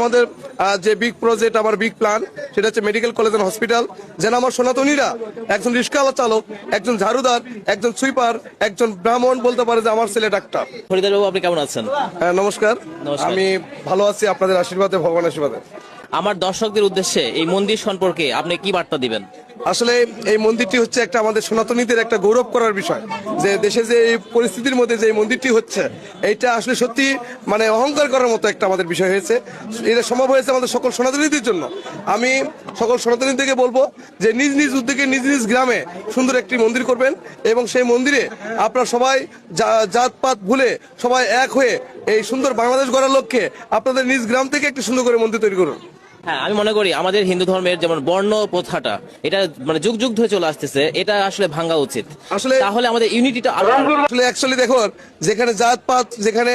আমাদের যে big project, আমার বিগ প্ল্যান, সেটা হচ্ছে মেডিকেল কলেজ এন্ড হসপিটাল। যেন আমার সনাতনীরা একজন রিক্সাওয়ালা চালক, একজন ঝাড়ুদার, একজন সুইপার, একজন ব্রাহ্মণ বলতে পারে যে আমার ছেলে ডাক্তার। হরিদার বাবু, আপনি কেমন আছেন? নমস্কার। নমস্কার। আমি ভালো আছি, আপনাদের আশীর্বাদে, ভগবানের আশীর্বাদে। আমার দর্শকদের উদ্দেশ্যে এই মন্দির সম্পর্কে আপনি কি বার্তা দিবেন? আসলে এই মন্দিরটি হচ্ছে একটা আমাদের সনাতনীদের একটা গৌরব করার বিষয়, যে দেশে যে এই পরিস্থিতির মধ্যে যে মন্দিরটি হচ্ছে, এইটা আসলে সত্যি মানে অহংকার করার মতো একটা আমাদের বিষয় হয়েছে। এটা সম্ভব হয়েছে আমাদের সকল সনাতনীদের জন্য। আমি সকল সনাতনীদেরকে বলবো যে নিজ নিজ উদ্যোগে নিজ নিজ গ্রামে সুন্দর একটি মন্দির করবেন, এবং সেই মন্দিরে আপনারা সবাই জাতপাত ভুলে সবাই এক হয়ে এই সুন্দর বাংলাদেশ গড়ার লক্ষ্যে আপনাদের নিজ গ্রাম থেকে একটি সুন্দর করে মন্দির তৈরি করুন। হ্যাঁ, আমি মনে করি আমাদের হিন্দু ধর্মের যেমন বর্ণ প্রথাটা, এটা মানে যুগ যুগ ধরে চলে আসতেছে, এটা আসলে ভাঙা উচিত। আসলে তাহলে আমাদের ইউনিটিটা আসলে অ্যাকচুয়ালি দেখুন, যেখানে জাতপাত, যেখানে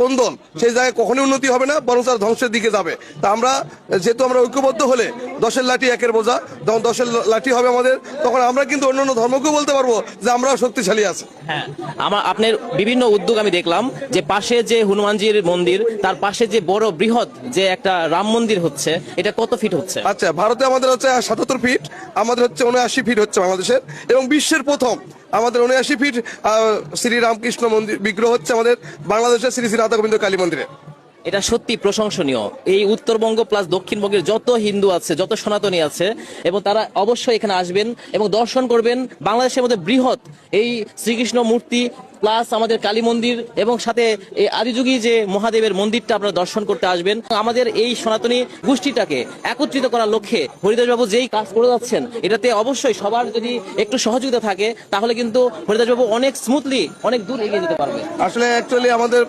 কোন্দল, সেই জায়গায় কখনোই উন্নতি হবে না, বরং তার ধ্বংসের দিকে যাবে। তা আমরা যেহেতু আমরা ঐক্যবদ্ধ হলে 10-এর লাঠি 1-এর বোঝা, যখন 10-এর লাঠি হবে আমাদের, তখন আমরা কিন্তু অন্যান্য ধর্মকেও বলতে পারবো যে আমরাও শক্তিশালী আছি। হ্যাঁ, আপনার বিভিন্ন উদ্যোগ আমি দেখলাম, যে পাশে যে হনুমানজির মন্দির, তার পাশে যে বড় বৃহৎ যে একটা রাম মন্দির হচ্ছে, এটা কত ফিট হচ্ছে? আচ্ছা, ভারতে আমাদের হচ্ছে 77 ফিট, আমাদের হচ্ছে 79 ফিট হচ্ছে বাংলাদেশের, এবং বিশ্বের প্রথম আমাদের 79 ফিট শ্রী রামকৃষ্ণ মন্দির বিগ্রহ হচ্ছে আমাদের বাংলাদেশের শ্রী শ্রী রাধা গোবিন্দ কালী মন্দিরে। এটা সত্যি প্রশংসনীয়। এই উত্তরবঙ্গ প্লাস দক্ষিণবঙ্গের যত হিন্দু আছে, যত সনাতনী আছে, এবং তারা অবশ্যই এখানে আসবেন এবং দর্শন করবেন বাংলাদেশের মধ্যে বৃহৎ এই শ্রীকৃষ্ণ মূর্তি প্লাস আমাদের কালী মন্দির, এবং সাথে এই আদিযুগী যে মহাদেবের মন্দিরটা আপনারা দর্শন করতে আসবেন। আমাদের এই সনাতনী গোষ্ঠীটাকে একত্রিত করার লক্ষ্যে হরিদাস বাবু যেই কাজ করে যাচ্ছেন, এটাতে অবশ্যই সবার যদি একটু সহযোগিতা থাকে, তাহলে কিন্তু হরিদাস বাবু অনেক স্মুথলি অনেক দূর এগিয়ে যেতে পারবে। আসলে অ্যাকচুয়ালি আমাদের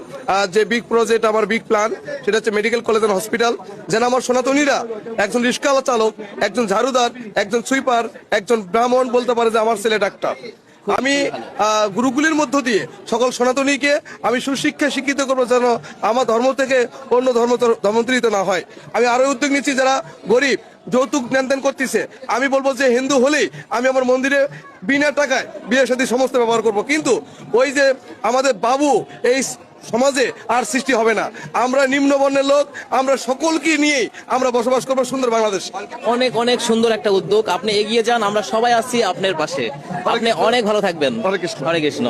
যে বিগ প্রজেক্ট, আমার বিগ প্ল্যান, সেটা হচ্ছে মেডিকেল কলেজ এন্ড হসপিটাল। যেন আমার সনাতনীরা একজন রিক্সাওয়ালা চালক, একজন ঝাড়ুদার, একজন সুইপার, একজন ব্রাহ্মণ বলতে পারে যে আমার ছেলে ডাক্তার। আমি গুরুকুলের মধ্য দিয়ে সকল সনাতনীকে আমি সুশিক্ষা শিক্ষিত করবো, যেন আমার ধর্ম থেকে অন্য ধর্মান্তরিত না হয়। আমি আরো উদ্যোগ নিচ্ছি, যারা গরিব যৌতুক লেনদেন করতেছে, আমি বলবো যে হিন্দু হলেই আমি আমার মন্দিরে বিনা টাকায় বিয়ে শাদী সমস্ত ব্যবহার করব, কিন্তু ওই যে আমাদের বাবু এই সমাজে আর সৃষ্টি হবে না। আমরা নিম্নবর্ণের লোক, আমরা সকলকে নিয়েই আমরা বসবাস করবো সুন্দর বাংলাদেশ। অনেক অনেক সুন্দর একটা উদ্যোগ, আপনি এগিয়ে যান, আমরা সবাই আছি আপনার পাশে। আপনি অনেক ভালো থাকবেন। হরে কৃষ্ণ। হরে কৃষ্ণ।